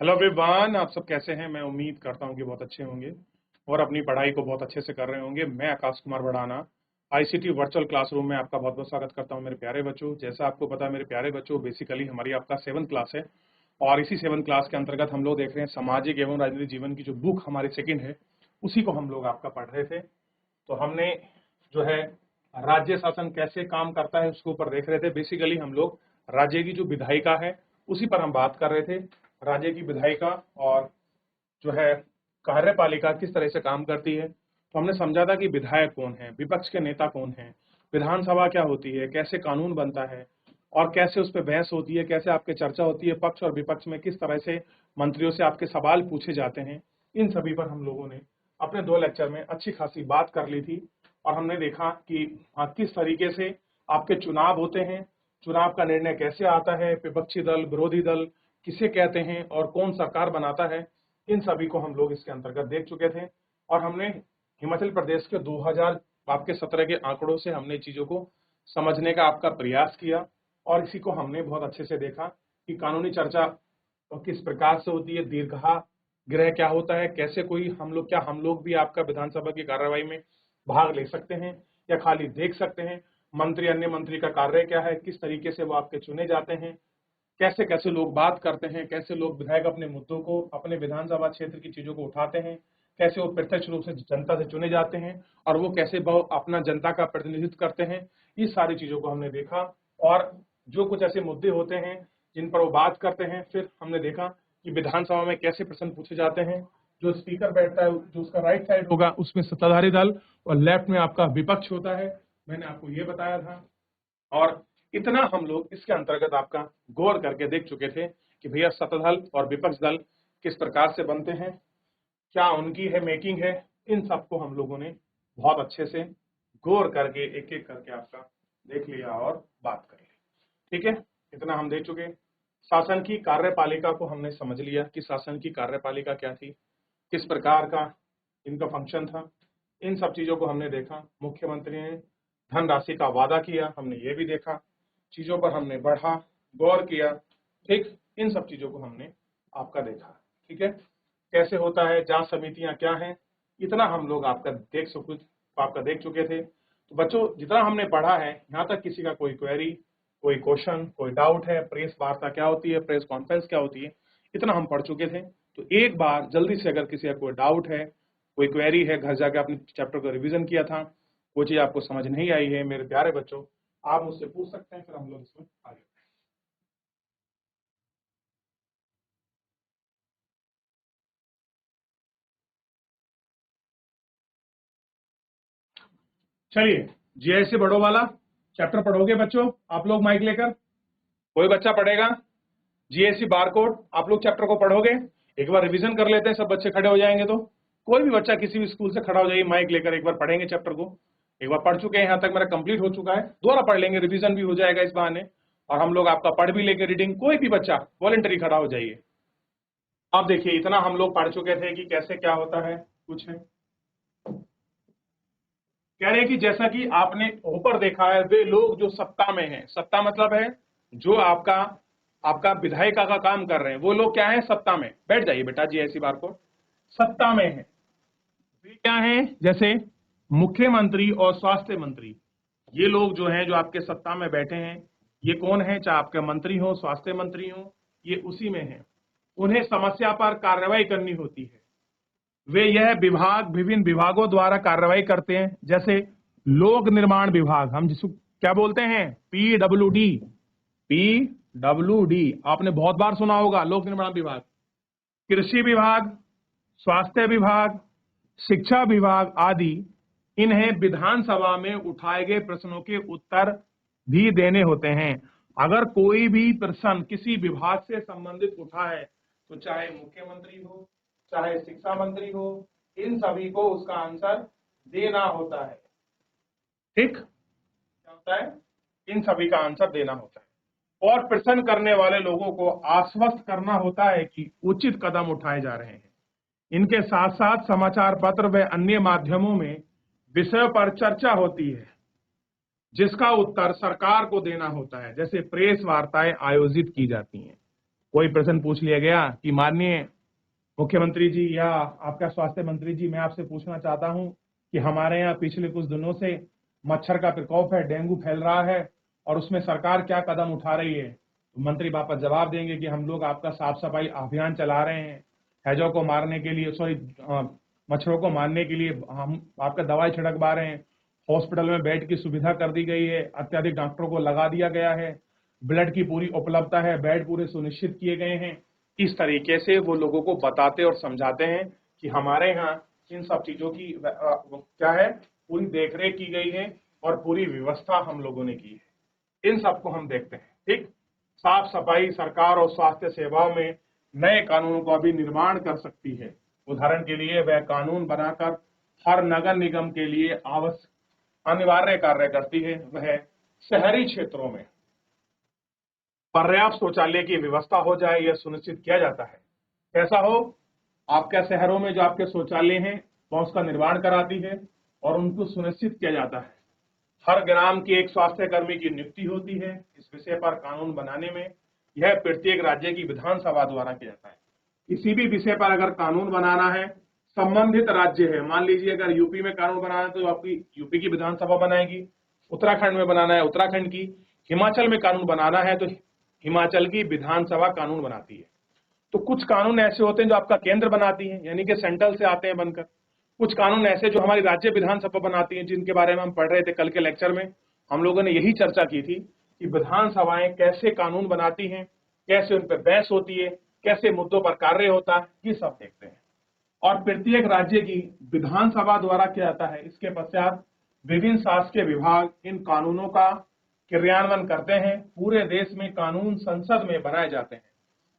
Hello everyone, आप सब कैसे हैं। मैं उम्मीद करता हूं कि बहुत अच्छे होंगे और अपनी पढ़ाई को बहुत अच्छे से कर रहे होंगे। मैं आकाश कुमार बढ़ाना आईसीटी वर्चुअल क्लासरूम में आपका बहुत बहुत स्वागत करता हूं मेरे प्यारे बच्चों। जैसा आपको पता है मेरे प्यारे बच्चों, बेसिकली हमारी आपका 7th क्लास है और इसी 7th क्लास के अंतर्गत हम लोग देख रहे हैं सामाजिक एवं राजनीतिक जीवन की जो बुक हमारी सेकेंड है उसी को हम लोग आपका पढ़ रहे थे। तो हमने जो है राज्य शासन कैसे काम करता है उसके ऊपर देख रहे थे। बेसिकली हम लोग राज्य की जो विधायिका है उसी पर हम बात कर रहे थे। राज्य की विधायिका और जो है कार्यपालिका किस तरह से काम करती है। तो हमने समझा था कि विधायक कौन है, विपक्ष के नेता कौन है, विधानसभा क्या होती है, कैसे कानून बनता है और कैसे उस पर बहस होती है, कैसे आपके चर्चा होती है, पक्ष और विपक्ष में किस तरह से मंत्रियों से आपके सवाल पूछे जाते हैं। इन सभी पर हम लोगों ने अपने 2 लेक्चर में अच्छी खासी बात कर ली थी और हमने देखा कि किस तरीके से आपके चुनाव होते हैं, चुनाव का निर्णय कैसे आता है, विपक्षी दल विरोधी दल किसे कहते हैं और कौन सरकार बनाता है। इन सभी को हम लोग इसके अंतर्गत देख चुके थे और हमने हिमाचल प्रदेश के 2017 के आंकड़ों से हमने चीजों को समझने का आपका प्रयास किया और इसी को हमने बहुत अच्छे से देखा कि कानूनी चर्चा किस प्रकार से होती है, दीर्घा गृह क्या होता है, कैसे कोई हम लोग भी आपका विधानसभा की कार्यवाही में भाग ले सकते हैं या खाली देख सकते हैं, मंत्री अन्य मंत्री का कार्य क्या है, किस तरीके से वो आपके चुने जाते हैं, कैसे कैसे लोग बात करते हैं, कैसे लोग विधायक अपने मुद्दों को, अपने विधानसभा क्षेत्र की चीजों को उठाते हैं, कैसे वो प्रत्यक्ष रूप से जनता से चुने जाते हैं और वो कैसे अपना जनता का प्रतिनिधित्व करते हैं। इस सारी चीजों को हमने देखा और जो कुछ ऐसे मुद्दे होते हैं जिन पर वो बात करते हैं, फिर हमने देखा कि विधानसभा में कैसे प्रश्न पूछे जाते हैं। जो स्पीकर बैठता है, जो उसका राइट साइड होगा उसमें सत्ताधारी दल और लेफ्ट में आपका विपक्ष होता है, मैंने आपको ये बताया था। और इतना हम लोग इसके अंतर्गत आपका गौर करके देख चुके थे कि भैया सत्तादल और विपक्ष दल किस प्रकार से बनते हैं, क्या उनकी है मेकिंग है। इन सबको हम लोगों ने बहुत अच्छे से गौर करके एक एक करके आपका देख लिया और बात कर ली। ठीक है, इतना हम देख चुके। शासन की कार्यपालिका को हमने समझ लिया कि शासन की कार्यपालिका क्या थी, किस प्रकार का इनका फंक्शन था। इन सब चीजों को हमने देखा। मुख्यमंत्री ने धनराशि का वादा किया, हमने ये भी देखा। चीजों पर हमने बढ़ा, गौर किया। ठीक, इन सब चीजों को हमने आपका देखा। ठीक है, कैसे होता है, जांच समितियां क्या हैं, इतना हम लोग आपका देख चुके थे। तो बच्चों, जितना हमने पढ़ा है यहाँ तक, किसी का कोई क्वेरी, कोई क्वेश्चन, कोई डाउट है, प्रेस वार्ता क्या होती है, प्रेस कॉन्फ्रेंस क्या होती है, इतना हम पढ़ चुके थे। तो एक बार जल्दी से अगर किसी का कोई डाउट है, कोई क्वेरी है, घर जाके आपने चैप्टर को रिवीजन किया था, कोई चीज आपको समझ नहीं आई है, मेरे प्यारे बच्चों आप मुझसे पूछ सकते हैं, फिर हम लोग इसमें आगे। चलिए, जीआईसी बड़ो वाला चैप्टर पढ़ोगे बच्चों आप लोग, माइक लेकर कोई बच्चा पढ़ेगा? जीएससी बारकोड आप लोग चैप्टर को पढ़ोगे? एक बार रिवीजन कर लेते हैं, सब बच्चे खड़े हो जाएंगे। तो कोई भी बच्चा किसी भी स्कूल से खड़ा हो जाइए, माइक लेकर एक बार पढ़ेंगे चैप्टर को। एक बार पढ़ चुके हैं, यहाँ तक मेरा कंप्लीट हो चुका है, दोबारा पढ़ लेंगे, रिवीजन भी हो जाएगा इस बहाने और हम लोग आपका पढ़ भी लेंगे रीडिंग। कोई भी बच्चा वॉलंटरी खड़ा हो जाइए। अब देखिए, इतना हम लोग पढ़ चुके थे कि कैसे क्या होता है। कुछ है कह रहे हैं कि जैसा कि आपने ऊपर देखा है, वे लोग जो सत्ता में हैं, सत्ता मतलब है जो आपका आपका विधायिका का काम कर रहे हैं, वो लोग क्या है, सत्ता में। बैठ जाइए बेटा जी, ऐसी बार को सत्ता में है। वे क्या है, जैसे मुख्यमंत्री और स्वास्थ्य मंत्री, ये लोग जो हैं, जो आपके सत्ता में बैठे हैं, ये कौन है, चाहे आपके मंत्री हो, स्वास्थ्य मंत्री हो, ये उसी में है। उन्हें समस्या पर कार्रवाई करनी होती है। वे यह विभाग विभिन्न विभागों द्वारा कार्रवाई करते हैं, जैसे लोक निर्माण विभाग, हम जिसको क्या बोलते हैं, पीडब्ल्यूडी। पीडब्ल्यूडी आपने बहुत बार सुना होगा, लोक निर्माण विभाग। कृषि विभाग, स्वास्थ्य विभाग, शिक्षा विभाग आदि। इन्हें विधानसभा में उठाए गए प्रश्नों के उत्तर भी देने होते हैं। अगर कोई भी प्रश्न किसी विभाग से संबंधित उठा है, तो चाहे मुख्यमंत्री हो, चाहे शिक्षा मंत्री हो, इन सभी को उसका आंसर देना होता है। ठीक, क्या होता है, इन सभी का आंसर देना होता है और प्रश्न करने वाले लोगों को आश्वस्त करना होता है कि उचित कदम उठाए जा रहे हैं। इनके साथ साथ समाचार पत्र व अन्य माध्यमों में विषय पर चर्चा होती है, जिसका उत्तर सरकार को देना होता है। जैसे प्रेस वार्ताएं आयोजित की जाती हैं। कोई प्रश्न पूछ लिया गया कि माननीय मुख्यमंत्री जी या आपका स्वास्थ्य मंत्री जी, मैं आपसे पूछना चाहता हूं कि हमारे यहाँ पिछले कुछ दिनों से मच्छर का प्रकोप है, डेंगू फैल रहा है और उसमें सरकार क्या कदम उठा रही है। तो मंत्री वापस जवाब देंगे कि हम लोग आपका साफ सफाई अभियान चला रहे हैं, हैजों को मारने के लिए, मच्छरों को मारने के लिए हम आपका दवाई छिड़कवा रहे हैं, हॉस्पिटल में बेड की सुविधा कर दी गई है, अत्याधिक डॉक्टरों को लगा दिया गया है, ब्लड की पूरी उपलब्धता है, बेड पूरे सुनिश्चित किए गए हैं। इस तरीके से वो लोगों को बताते और समझाते हैं कि हमारे यहाँ इन सब चीजों की क्या है, पूरी देखरेख की गई है और पूरी व्यवस्था हम लोगों ने की है। इन सबको हम देखते हैं। ठीक, साफ सफाई सरकार और स्वास्थ्य सेवाओं में नए कानूनों का भी निर्माण कर सकती है। उदाहरण के लिए वह कानून बनाकर हर नगर निगम के लिए अनिवार्य कार्य करती है। वह शहरी क्षेत्रों में पर्याप्त शौचालय की व्यवस्था हो जाए, यह सुनिश्चित किया जाता है। कैसा हो, आपके शहरों में जो आपके शौचालय हैं वह उसका निर्माण कराती है और उनको सुनिश्चित किया जाता है। हर ग्राम की एक स्वास्थ्य कर्मी की नियुक्ति होती है। इस विषय पर कानून बनाने में यह प्रत्येक राज्य की विधानसभा द्वारा किया जाता है। किसी भी विषय पर अगर कानून बनाना है, संबंधित राज्य है, मान लीजिए अगर यूपी में कानून बनाना है तो आपकी यूपी की विधानसभा बनाएगी, उत्तराखंड में बनाना है उत्तराखंड की, हिमाचल में कानून बनाना है तो हिमाचल की विधानसभा कानून बनाती है। तो कुछ कानून ऐसे होते हैं जो आपका केंद्र बनाती है, यानी कि सेंट्रल से आते हैं बनकर। कुछ कानून ऐसे जो हमारी राज्य विधानसभा बनाती है, जिनके बारे में हम पढ़ रहे थे कल के लेक्चर में। हम लोगों ने यही चर्चा की थी कि विधानसभाएं कैसे कानून बनाती हैं, कैसे उन पर बहस होती है, कैसे मुद्दों पर कार्य होता है, ये सब देखते हैं। और प्रत्येक राज्य की विधानसभा द्वारा किया जाता है। इसके पश्चात विभिन्न शासकीय विभाग इन कानूनों का क्रियान्वयन करते हैं। पूरे देश में कानून संसद में बनाए जाते हैं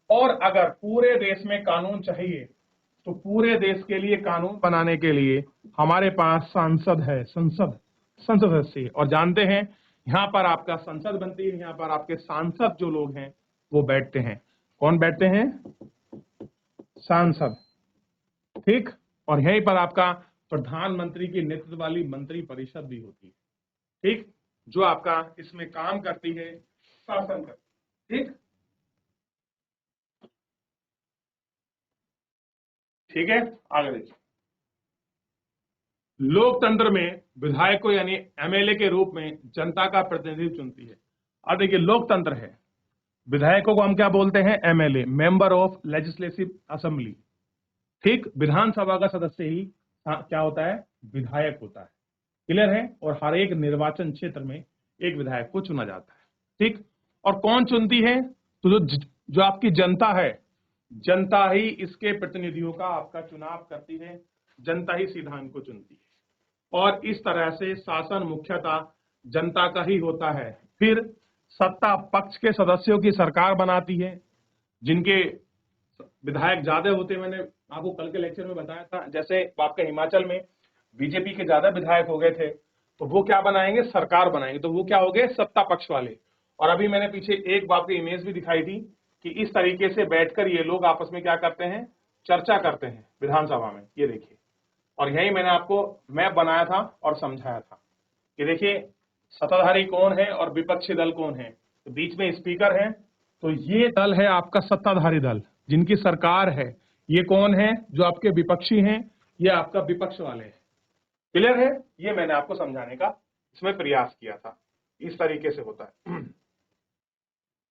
और अगर पूरे देश में कानून चाहिए तो पूरे देश के लिए कानून बनाने के लिए हमारे पास सांसद है, संसद सदस्य। और जानते हैं यहाँ पर आपका संसद बनती है, यहाँ पर आपके सांसद जो लोग हैं वो बैठते हैं। कौन बैठते हैं? सांसद। ठीक, और यहीं पर आपका प्रधानमंत्री की नेतृत्व वाली मंत्री परिषद भी होती है। ठीक, जो आपका इसमें काम करती है, शासन करती है। ठीक, ठीक है, आगे देखिए। लोकतंत्र में विधायक को यानी एमएलए के रूप में जनता का प्रतिनिधित्व चुनती है। अब देखिए, लोकतंत्र है, विधायकों को हम क्या बोलते हैं? MLA, member of legislative assembly. ठीक, विधानसभा का सदस्य ही क्या होता है? विधायक होता है। क्लियर है? और हर एक निर्वाचन क्षेत्र में एक विधायक को चुना जाता है। ठीक, और कौन चुनती है? तो जो आपकी जनता है, जनता ही इसके प्रतिनिधियों का आपका चुनाव करती है, जनता ही सीधा इनको चुनती है। और इस तरह से शासन मुख्यतः जनता का ही होता है। फिर सत्ता पक्ष के सदस्यों की सरकार बनाती है, जिनके विधायक ज्यादा होते हैं। मैंने आपको कल के लेक्चर में बताया था, जैसे आपके हिमाचल में बीजेपी के ज्यादा विधायक हो गए थे तो वो क्या बनाएंगे? सरकार बनाएंगे। तो वो क्या हो गए? सत्ता पक्ष वाले। और अभी मैंने पीछे एक आपकी इमेज भी दिखाई थी कि इस तरीके से बैठकर ये लोग आपस में क्या करते हैं? चर्चा करते हैं विधानसभा में। ये देखिए, और यही मैंने आपको मैप बनाया था और समझाया था कि देखिए सत्ताधारी कौन है और विपक्षी दल कौन है। तो बीच में स्पीकर है, तो ये दल है आपका सत्ताधारी दल, जिनकी सरकार है। ये कौन है? जो आपके विपक्षी हैं, ये आपका विपक्ष वाले हैं। क्लियर है? ये मैंने आपको समझाने का इसमें प्रयास किया था। इस तरीके से होता है।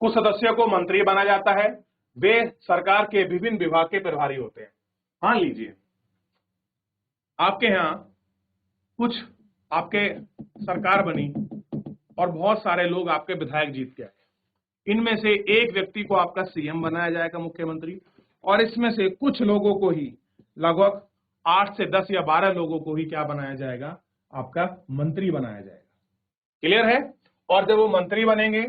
कुछ सदस्यों को मंत्री बनाया जाता है, वे सरकार के विभिन्न विभाग के प्रभारी होते हैं। मान लीजिए आपके यहाँ कुछ आपके सरकार बनी और बहुत सारे लोग आपके विधायक जीत गए। इनमें से एक व्यक्ति को आपका सीएम बनाया जाएगा, मुख्यमंत्री, और इसमें से कुछ लोगों को ही, लगभग 8 से 10 या 12 लोगों को ही क्या बनाया जाएगा? आपका मंत्री बनाया जाएगा। क्लियर है? और जब वो मंत्री बनेंगे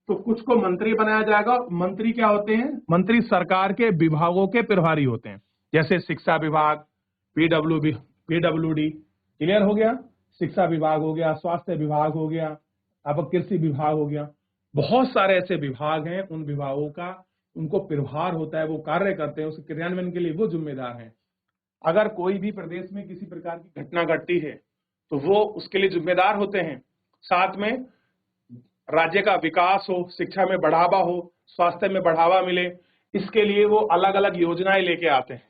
तो कुछ को मंत्री बनाया जाएगा। मंत्री क्या होते हैं? मंत्री सरकार के विभागों के प्रभारी होते हैं, जैसे शिक्षा विभाग, पीडब्ल्यूडी। क्लियर हो गया? शिक्षा विभाग हो गया, स्वास्थ्य विभाग हो गया, अब कृषि विभाग हो गया। बहुत सारे ऐसे विभाग हैं, उन विभागों का उनको प्रभार होता है, वो कार्य करते हैं, उसके क्रियान्वयन के लिए वो जिम्मेदार हैं। अगर कोई भी प्रदेश में किसी प्रकार की घटना घटती है तो वो उसके लिए जिम्मेदार होते हैं। साथ में राज्य का विकास हो, शिक्षा में बढ़ावा हो, स्वास्थ्य में बढ़ावा मिले, इसके लिए वो अलग अलग योजनाएं लेके आते हैं,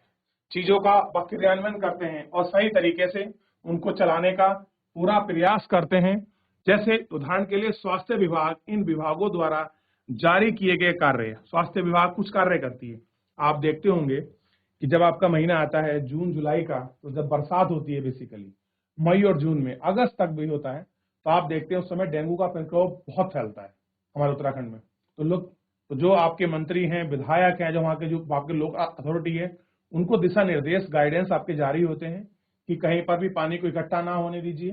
चीजों का क्रियान्वयन करते हैं और सही तरीके से उनको चलाने का पूरा प्रयास करते हैं। जैसे उदाहरण के लिए स्वास्थ्य विभाग, इन विभागों द्वारा जारी किए गए कार्य, स्वास्थ्य विभाग कुछ कार्य करती है। आप देखते होंगे कि जब आपका महीना आता है जून जुलाई का, तो जब बरसात होती है बेसिकली मई और जून में, अगस्त तक भी होता है, तो आप देखते हैं उस समय डेंगू का प्रकोप बहुत फैलता है हमारे उत्तराखंड में। तो जो आपके मंत्री हैं, विधायक हैं, जो वहाँ के जो आपके लोकल अथॉरिटी है, उनको दिशा निर्देश गाइडेंस आपके जारी होते हैं कि कहीं पर भी पानी को इकट्ठा ना होने दीजिए,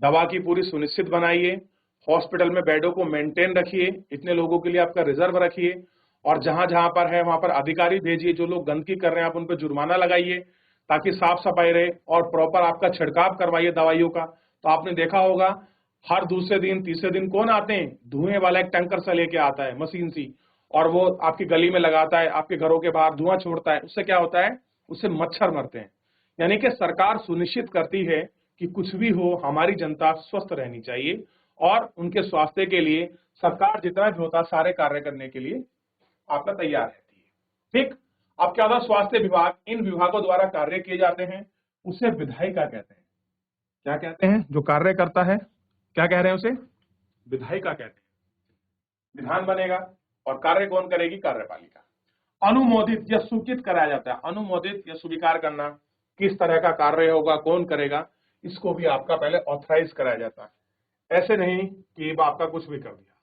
दवा की पूरी सुनिश्चित बनाइए, हॉस्पिटल में बेडों को मेंटेन रखिए, इतने लोगों के लिए आपका रिजर्व रखिए, और जहां जहां पर है वहां पर अधिकारी भेजिए, जो लोग गंदगी कर रहे हैं आप उन पर जुर्माना लगाइए ताकि साफ सफाई रहे, और प्रॉपर आपका छिड़काव करवाइए दवाइयों का। तो आपने देखा होगा हर दूसरे दिन तीसरे दिन कौन आते हैं, धुएं वाला एक टैंकर से लेके आता है मशीन सी, और वो आपकी गली में लगाता है, आपके घरों के बाहर धुआं छोड़ता है। उससे क्या होता है, उससे मच्छर मरते हैं। यानी कि सरकार सुनिश्चित करती है कि कुछ भी हो हमारी जनता स्वस्थ रहनी चाहिए, और उनके स्वास्थ्य के लिए सरकार जितना भी होता है सारे कार्य करने के लिए आपका तैयार रहती है। ठीक। अब क्या होता है, स्वास्थ्य विभाग, इन विभागों द्वारा कार्य किए जाते हैं, उसे विधायिका कहते हैं। क्या कहते हैं, जो कार्य करता है क्या कह रहे हैं उसे, विधायिका कहते हैं। विधान बनेगा और कार्य कौन करेगी, कार्यपालिका। अनुमोदित या स्वीकृत कराया जाता है, अनुमोदित या स्वीकार करना, किस तरह का कार्य होगा, कौन करेगा, इसको भी आपका पहले ऑथराइज कराया जाता है। ऐसे नहीं कि आपका कुछ भी कर दिया।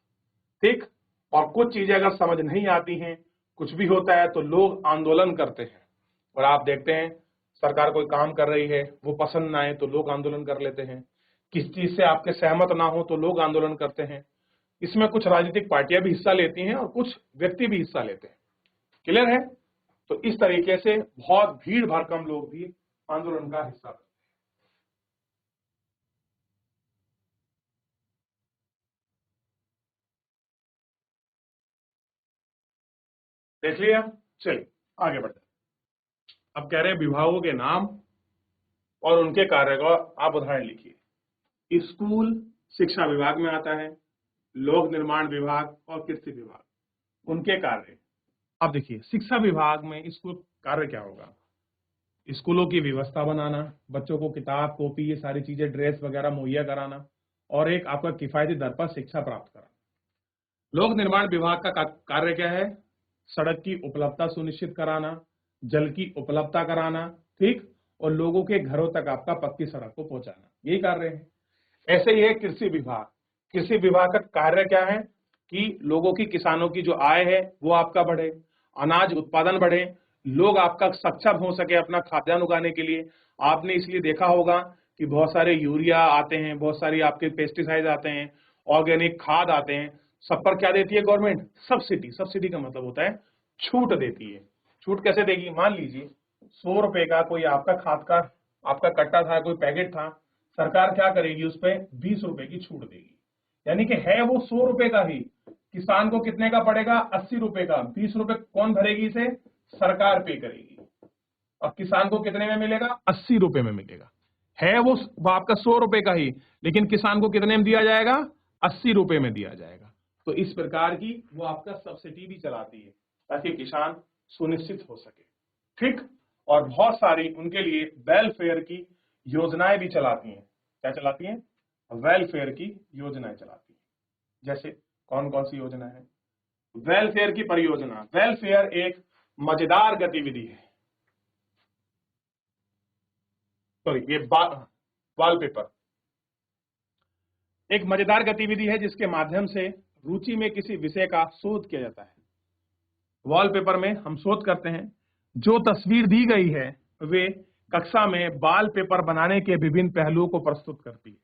ठीक। और कुछ चीजें अगर समझ नहीं आती हैं, कुछ भी होता है, तो लोग आंदोलन करते हैं। और आप देखते हैं सरकार कोई काम कर रही है, वो पसंद ना आए तो लोग आंदोलन कर लेते हैं, किस चीज से आपके सहमत ना हो तो लोग आंदोलन करते हैं। इसमें कुछ राजनीतिक पार्टियां भी हिस्सा लेती हैं और कुछ व्यक्ति भी हिस्सा लेते हैं। क्लियर है। तो इस तरीके से बहुत भीड़ भड़कम लोग भी आंदोलन का हिस्सा लेते हैं। देख लिया। चलिए आगे बढ़ते हैं। अब कह रहे हैं विभागों के नाम और उनके कार्य का आप उदाहरण लिखिए। स्कूल शिक्षा विभाग में आता है, लोक निर्माण विभाग और कृषि विभाग, उनके कार्य। अब देखिए शिक्षा विभाग में इसको कार्य क्या होगा, स्कूलों की व्यवस्था बनाना, बच्चों को किताब कॉपी ये सारी चीजें ड्रेस वगैरह मुहैया कराना, और एक आपका किफायती दर पर शिक्षा प्राप्त कराना। लोक निर्माण विभाग का कार्य क्या है, सड़क की उपलब्धता सुनिश्चित कराना, जल की उपलब्धता कराना, ठीक, और लोगों के घरों तक आपका पक्की सड़क को पहुंचाना, यही कार्य है। ऐसे ही है कृषि विभाग। कृषि विभाग का कार्य क्या है कि लोगों की, किसानों की जो आय है वो आपका बढ़े, अनाज उत्पादन बढ़े, लोग आपका सक्षम हो सके अपना खाद्यान्न उगाने के लिए। आपने इसलिए देखा होगा कि बहुत सारे यूरिया आते हैं, बहुत सारी आपके पेस्टिसाइड आते हैं, ऑर्गेनिक खाद आते हैं, सब पर क्या देती है गवर्नमेंट, सब्सिडी। सब्सिडी का मतलब होता है छूट देती है। छूट कैसे देगी, मान लीजिए 100 रुपए का कोई आपका खाद का आपका कट्टा था, कोई पैकेट था, सरकार क्या करेगी, उस पर 20 रुपए की छूट देगी। यानी कि है वो 100 रुपए का ही, किसान को कितने का पड़ेगा, 80 रुपए का। 20 रुपए कौन भरेगी, इसे सरकार पे करेगी, और किसान को कितने में मिलेगा, 80 रुपए में मिलेगा। है वो आपका 100 रुपए का ही, लेकिन किसान को कितने में दिया जाएगा, 80 रुपए में दिया जाएगा। तो इस प्रकार की वो आपका सब्सिडी भी चलाती है ताकि किसान सुनिश्चित हो सके। ठीक। और बहुत सारी उनके लिए वेलफेयर की योजनाएं भी चलाती हैं। क्या चलाती हैं, वेलफेयर की योजनाएं चलाती हैं। जैसे कौन कौन सी योजना है, वेलफेयर की परियोजना। वेलफेयर एक मजेदार गतिविधि है, सॉरी ये वॉलपेपर एक मजेदार गतिविधि है जिसके माध्यम से रुचि में किसी विषय का शोध किया जाता है। वॉलपेपर में हम शोध करते हैं, जो तस्वीर दी गई है वे कक्षा में वॉलपेपर बनाने के विभिन्न पहलुओं को प्रस्तुत करती है।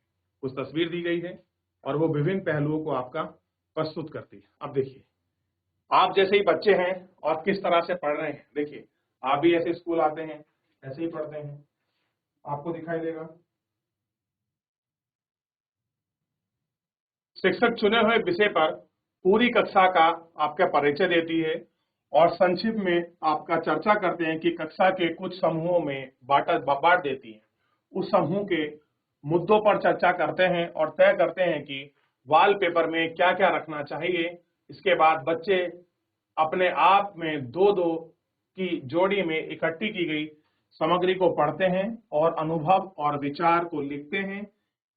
कुछ तस्वीर दी गई है और वो विभिन्न पहलुओं को आपका प्रस्तुत करती है। अब देखिए आप जैसे ही बच्चे हैं और किस तरह से पढ़ रहे हैं, देखिए आप भी ऐसे स्कूल आते हैं, ऐसे ही पढ़ते हैं, आपको दिखाई देगा शिक्षक चुने हुए विषय पर पूरी कक्षा का आपका परिचय देती है और संक्षिप्त में आपका चर्चा करते हैं कि कक्षा के कुछ समूहों में बांट देती है। उस समूह के मुद्दों पर चर्चा करते हैं और तय करते हैं कि वॉलपेपर में क्या क्या रखना चाहिए। इसके बाद बच्चे अपने आप में दो दो की जोड़ी में इकट्ठी की गई सामग्री को पढ़ते हैं और अनुभव और विचार को लिखते हैं।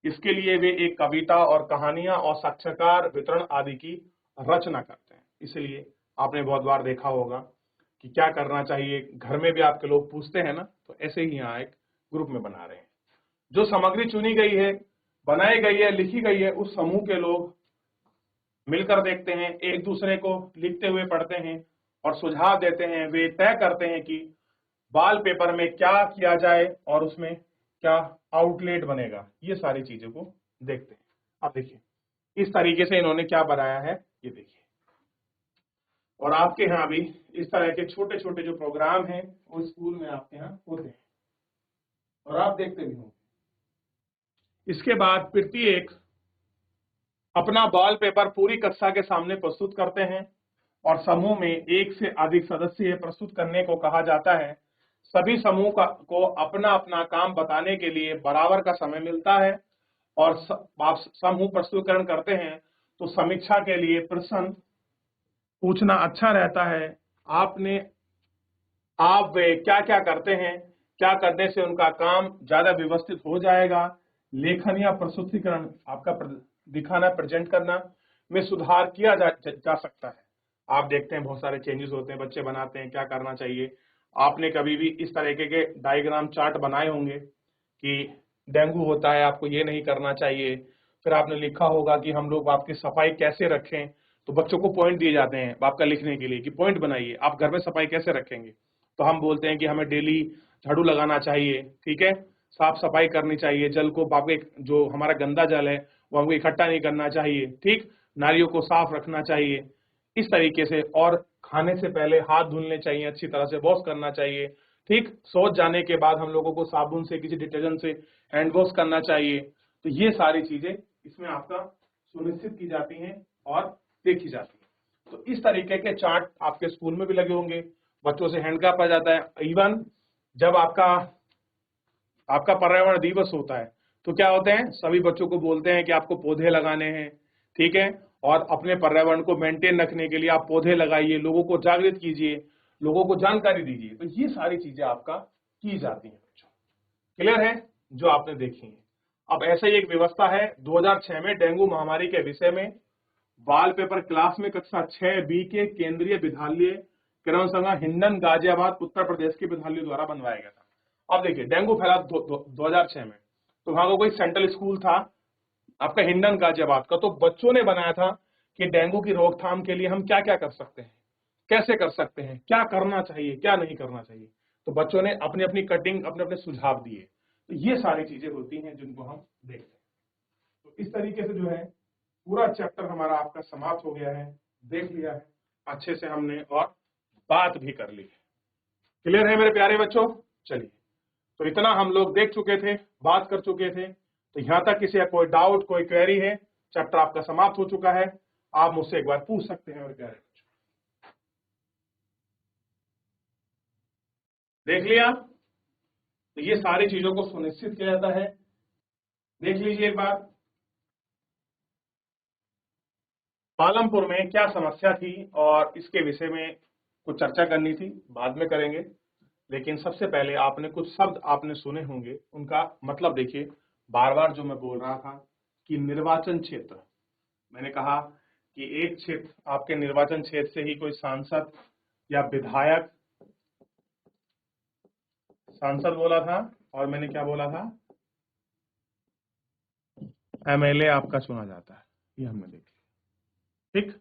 इसके लिए वे एक कविता और कहानियां और साक्षात्कार वितरण आदि की रचना करते हैं। इसलिए आपने बहुत बार देखा होगा कि क्या करना चाहिए, घर में भी आपके लोग पूछते हैं ना, तो ऐसे ही यहाँ एक ग्रुप में बना रहे हैं। जो सामग्री चुनी गई है, बनाई गई है, लिखी गई है, उस समूह के लोग मिलकर देखते हैं, एक दूसरे को लिखते हुए पढ़ते हैं और सुझाव देते हैं। वे तय करते हैं कि वॉल पेपर में क्या किया जाए और उसमें क्या आउटलेट बनेगा। ये सारी चीजों को देखते हैं। अब देखिए इस तरीके से इन्होंने क्या बनाया है, ये देखिए। और आपके यहाँ भी इस तरह के छोटे छोटे जो प्रोग्राम हैं वो स्कूल में आपके यहाँ होते हैं और आप देखते भी होंगे। इसके बाद प्रत्येक अपना वॉल पेपर पूरी कक्षा के सामने प्रस्तुत करते हैं और समूह में एक से अधिक सदस्य प्रस्तुत करने को कहा जाता है। सभी समूह को अपना अपना काम बताने के लिए बराबर का समय मिलता है और आप समूह प्रस्तुतिकरण करते हैं तो समीक्षा के लिए प्रश्न पूछना अच्छा रहता है। आप वे क्या क्या करते हैं, क्या करने से उनका काम ज्यादा व्यवस्थित हो जाएगा, लेखन या प्रस्तुतिकरण आपका दिखाना, प्रेजेंट करना में सुधार किया जा सकता है। आप देखते हैं बहुत सारे चेंजेस होते हैं, बच्चे बनाते हैं क्या करना चाहिए। आपने कभी भी इस तरीके के डायग्राम चार्ट बनाए होंगे कि डेंगू होता है, आपको ये नहीं करना चाहिए। फिर आपने लिखा होगा कि हम लोग आपकी सफाई कैसे रखें, तो बच्चों को पॉइंट दिए जाते हैं आपका लिखने के लिए कि पॉइंट बनाइए, आप घर में सफाई कैसे रखेंगे। तो हम बोलते हैं कि हमें डेली झाड़ू लगाना चाहिए, ठीक है, साफ सफाई करनी चाहिए, जल को आपके जो हमारा गंदा जल है वो हमको इकट्ठा नहीं करना चाहिए, ठीक, नालियों को साफ रखना चाहिए इस तरीके से। और खाने से पहले हाथ धुलने चाहिए, अच्छी तरह से वॉश करना चाहिए, ठीक। शौच जाने के बाद हम लोगों को साबुन से, किसी डिटर्जेंट से हैंड वॉश करना चाहिए। तो ये सारी चीजें इसमें आपका सुनिश्चित की जाती हैं और देखी जाती है। तो इस तरीके के चार्ट आपके स्कूल में भी लगे होंगे, बच्चों से हैंड कापा जाता है। इवन जब आपका पर्यावरण दिवस होता है तो क्या होते हैं, सभी बच्चों को बोलते हैं कि आपको पौधे लगाने हैं, ठीक है, और अपने पर्यावरण को मेंटेन रखने के लिए आप पौधे लगाइए, लोगों को जागृत कीजिए, लोगों को जानकारी दीजिए। तो ये सारी चीजें आपका की जाती हैं बच्चों। क्लियर है जो आपने देखी है। अब ऐसा ही एक व्यवस्था है 2006 में डेंगू महामारी के विषय में वॉल पेपर क्लास में कक्षा 6B के केंद्रीय विद्यालय किरण संघ हिंडन गाजियाबाद उत्तर प्रदेश के विद्यालयों द्वारा बनवाया गया था। अब देखिए डेंगू फैला 2006 में, तो वहां का कोई सेंट्रल स्कूल था आपका हिंडन गाजियाबाद का, तो बच्चों ने बनाया था कि डेंगू की रोकथाम के लिए हम क्या क्या कर सकते हैं, कैसे कर सकते हैं, क्या करना चाहिए, क्या नहीं करना चाहिए। तो बच्चों ने अपनी अपनी कटिंग, अपने अपने सुझाव दिए। तो ये सारी चीजें होती हैं जिनको हम देखते हैं। तो इस तरीके से जो है पूरा चैप्टर हमारा आपका समाप्त हो गया है, देख लिया है अच्छे से हमने और बात भी कर ली है। क्लियर है मेरे प्यारे बच्चों। चलिए, तो इतना हम लोग देख चुके थे, बात कर चुके थे। तो यहां तक किसी का कोई डाउट, कोई क्वेरी है, चैप्टर आपका समाप्त हो चुका है, आप मुझसे एक बार पूछ सकते हैं मेरे प्यारे बच्चों। देख लिया। तो ये सारी चीजों को सुनिश्चित किया जाता है। देख लीजिए एक बार, पालमपुर में क्या समस्या थी और इसके विषय में कुछ चर्चा करनी थी, बाद में करेंगे। लेकिन सबसे पहले आपने कुछ शब्द आपने सुने होंगे, उनका मतलब देखिए। बार बार जो मैं बोल रहा था कि निर्वाचन क्षेत्र, मैंने कहा कि एक क्षेत्र, आपके निर्वाचन क्षेत्र से ही कोई सांसद या विधायक, सांसद बोला था और मैंने क्या बोला था, MLA आपका चुना जाता है, ये हमने देख लिया, ठीक।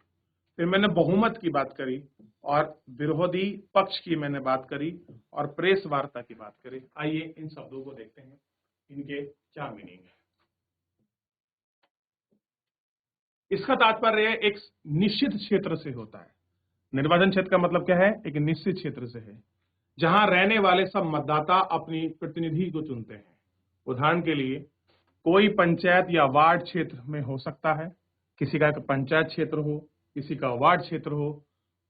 फिर मैंने बहुमत की बात करी और विरोधी पक्ष की मैंने बात करी और प्रेस वार्ता की बात करी। आइए इन शब्दों को देखते हैं, इनके क्या मीनिंग है। इसका तात्पर्य एक निश्चित क्षेत्र से होता है। निर्वाचन क्षेत्र का मतलब क्या है, एक निश्चित क्षेत्र से है जहां रहने वाले सब मतदाता अपनी प्रतिनिधि को चुनते हैं। उदाहरण के लिए कोई पंचायत या वार्ड क्षेत्र में हो सकता है, किसी का पंचायत क्षेत्र हो, किसी का वार्ड क्षेत्र हो,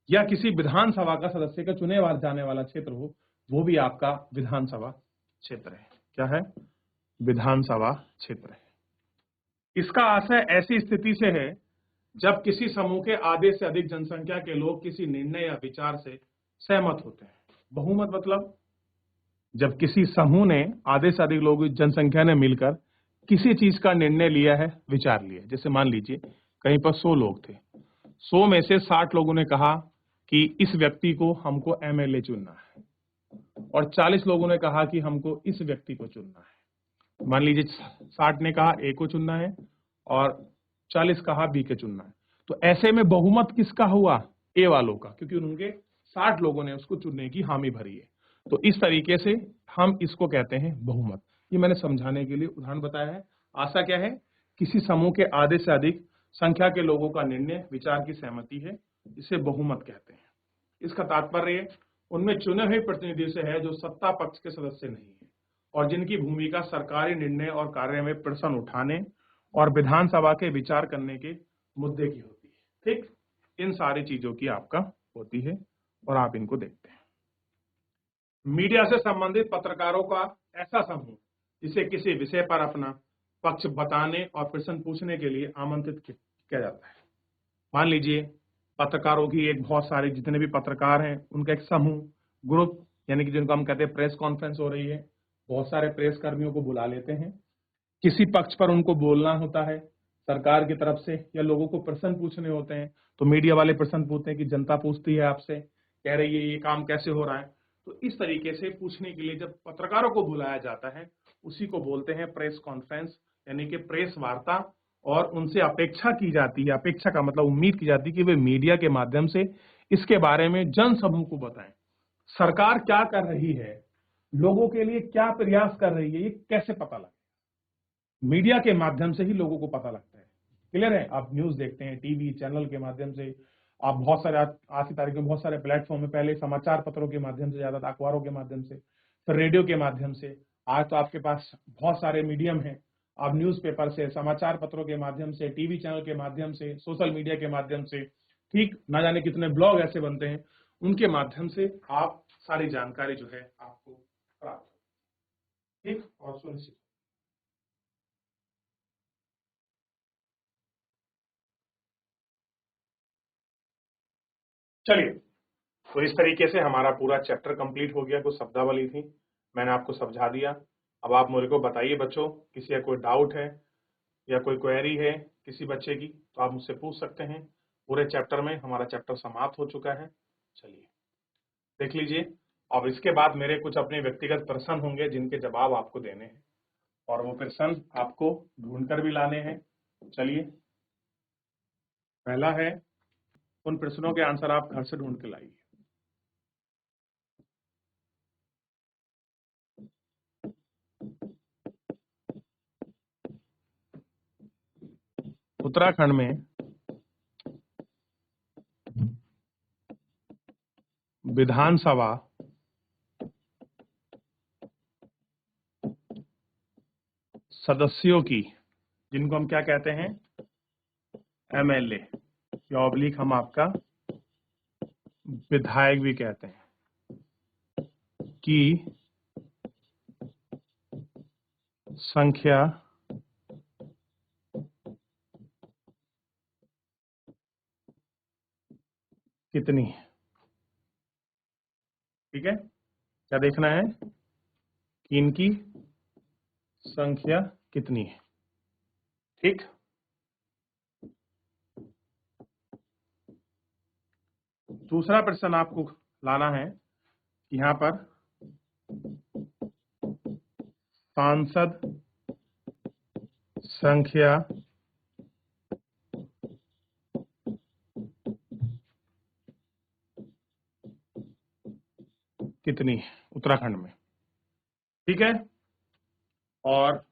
या किसी विधानसभा का सदस्य का चुने जाने वाला क्षेत्र हो, वो भी आपका विधानसभा क्षेत्र है। क्या है, विधानसभा क्षेत्र है। इसका आशय ऐसी स्थिति से है जब किसी समूह के आधे से अधिक जनसंख्या के लोग किसी निर्णय या विचार से सहमत होते हैं। बहुमत मतलब जब किसी समूह ने, आधे से अधिक लोग, जनसंख्या ने मिलकर किसी चीज का निर्णय लिया है, विचार लिया। जैसे मान लीजिए कहीं पर 100 लोग थे, 100 में से 60 लोगों ने कहा कि इस व्यक्ति को हमको एमएलए चुनना है, और 40 लोगों ने कहा कि हमको इस व्यक्ति को चुनना है। मान लीजिए 60 ने कहा ए को चुनना है और 40 कहा बी के चुनना है। तो ऐसे में बहुमत किसका हुआ? ए वालों का, क्योंकि उनके 60 लोगों ने उसको चुनने की हामी भरी है। तो इस तरीके से हम इसको कहते हैं बहुमत। ये मैंने समझाने के लिए उदाहरण बताया है। आशा क्या है? किसी समूह के आधे से अधिक संख्या के लोगों का निर्णय, विचार की सहमति है, इसे बहुमत कहते हैं। इसका तात्पर्य उनमें चुने हुए प्रतिनिधि से है जो सत्ता पक्ष के सदस्य नहीं है और जिनकी भूमिका सरकारी निर्णय और कार्य में प्रश्न उठाने और विधानसभा के विचार करने के मुद्दे की होती है। ठीक, इन सारी चीजों की आपका होती है और आप इनको देखते हैं। मीडिया से संबंधित पत्रकारों का ऐसा समूह जिसे किसी विषय पर अपना पक्ष बताने और प्रश्न पूछने के लिए आमंत्रित किया जाता है। मान लीजिए पत्रकारों की एक बहुत सारे, जितने भी पत्रकार हैं उनका एक समूह, ग्रुप, यानी कि जिनको हम कहते हैं प्रेस कॉन्फ्रेंस हो रही है। बहुत सारे प्रेस कर्मियों को बुला लेते हैं, किसी पक्ष पर उनको बोलना होता है सरकार की तरफ से, या लोगों को प्रश्न पूछने होते हैं। तो मीडिया वाले प्रश्न पूछते हैं कि जनता पूछती है आपसे, कह रही है ये काम कैसे हो रहा है। तो इस तरीके से पूछने के लिए जब पत्रकारों को बुलाया जाता है, उसी को बोलते हैं प्रेस कॉन्फ्रेंस, यानी कि प्रेस वार्ता। और उनसे अपेक्षा की जाती है, अपेक्षा का मतलब उम्मीद की जाती है कि वे मीडिया के माध्यम से इसके बारे में जन समूह को बताएं, सरकार क्या कर रही है, लोगों के लिए क्या प्रयास कर रही है, ये कैसे पता लगे। मीडिया के माध्यम से ही लोगों को पता लगता है। क्लियर है? आप न्यूज देखते हैं टीवी चैनल के माध्यम से, आप बहुत सारे, आज की तारीख में बहुत सारे प्लेटफॉर्म में, पहले समाचार पत्रों के माध्यम से ज्यादा था, अखबारों के माध्यम से, फिर रेडियो के माध्यम से। आज तो आपके पास बहुत सारे मीडियम हैं, आप न्यूज़पेपर से, समाचार पत्रों के माध्यम से, टीवी चैनल के माध्यम से, सोशल मीडिया के माध्यम से, ठीक, ना जाने कितने ब्लॉग ऐसे बनते हैं, उनके माध्यम से आप सारी जानकारी जो है आपको प्राप्त हो। ठीक, और सुनिश्चित। चलिए, तो इस तरीके से हमारा पूरा चैप्टर कंप्लीट हो गया। कुछ शब्दावली थी, मैंने आपको समझा दिया। अब आप मेरे को बताइए बच्चों, किसी का कोई डाउट है या कोई क्वेरी है किसी बच्चे की, तो आप मुझसे पूछ सकते हैं। पूरे चैप्टर में हमारा चैप्टर समाप्त हो चुका है। चलिए देख लीजिए। अब इसके बाद मेरे कुछ अपने व्यक्तिगत प्रश्न होंगे जिनके जवाब आपको देने हैं, और वो प्रश्न आपको ढूंढ कर भी लाने हैं। चलिए, पहला है, उन प्रश्नों के आंसर आप घर से ढूंढ के लाइए। उत्तराखंड में विधानसभा सदस्यों की, जिनको हम क्या कहते हैं, एमएलए, या ऑब्लिक हम आपका विधायक भी कहते हैं, की संख्या कितनी है? ठीक है, क्या देखना है कि इनकी संख्या कितनी है। ठीक, दूसरा प्रश्न आपको लाना है कि यहां पर सांसद संख्या कितनी है उत्तराखंड में। ठीक है, और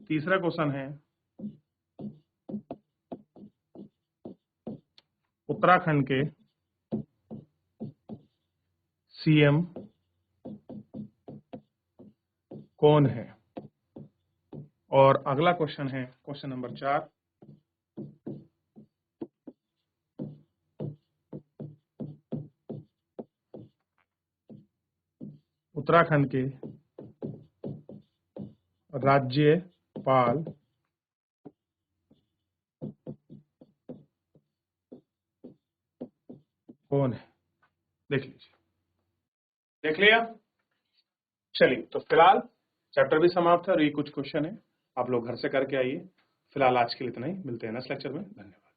तीसरा क्वेश्चन है, उत्तराखंड के सीएम कौन है। और अगला क्वेश्चन है क्वेश्चन नंबर 4, उत्तराखंड के राज्यपाल कौन है, देख लीजिए, देख लिया। चलिए, तो फिलहाल चैप्टर भी समाप्त है और ये कुछ क्वेश्चन है, आप लोग घर से करके आइए। फिलहाल आज के लिए इतना ही, मिलते हैं नेक्स्ट लेक्चर में। धन्यवाद।